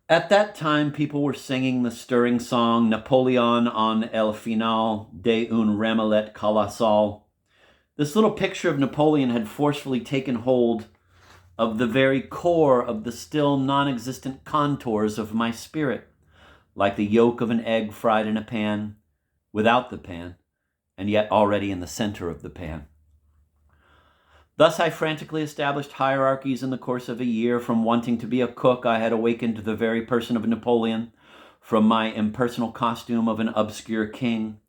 At that time, people were singing the stirring song Napoleon en el final de un remelet colossal. This little picture of Napoleon had forcefully taken hold of the very core of the still non existent contours of my spirit, like the yolk of an egg fried in a pan, without the pan, and yet already in the center of the pan. Thus I frantically established hierarchies in the course of a year. From wanting to be a cook, I had awakened the very person of Napoleon. From my impersonal costume of an obscure king,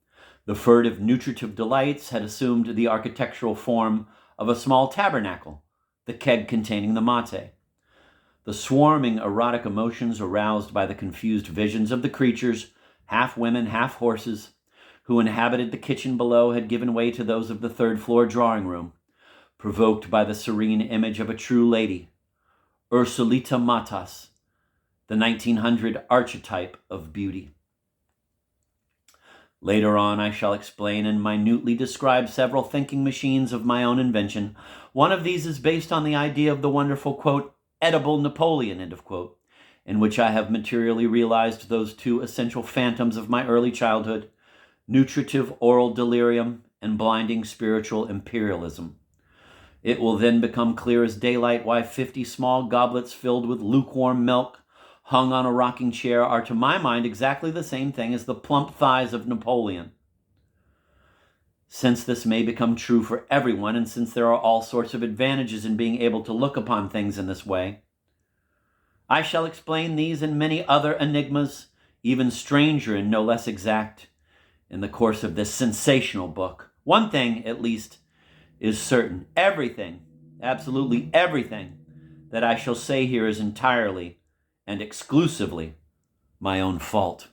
the furtive nutritive delights had assumed the architectural form of a small tabernacle, the keg containing the mate. The swarming erotic emotions aroused by the confused visions of the creatures, half women, half horses, who inhabited the kitchen below had given way to those of the third-floor drawing-room, provoked by the serene image of a true lady, Ursulita Matas, the 1900 archetype of beauty. Later on, I shall explain and minutely describe several thinking machines of my own invention. One of these is based on the idea of the wonderful, quote, edible Napoleon, end of quote, in which I have materially realized those two essential phantoms of my early childhood, nutritive oral delirium and blinding spiritual imperialism. It will then become clear as daylight why 50 small goblets filled with lukewarm milk hung on a rocking chair are to my mind exactly the same thing as the plump thighs of Napoleon. Since this may become true for everyone, and since there are all sorts of advantages in being able to look upon things in this way, I shall explain these and many other enigmas, even stranger and no less exact, in the course of this sensational book. One thing, at least, is certain. Everything, absolutely everything, that I shall say here is entirely and exclusively my own fault.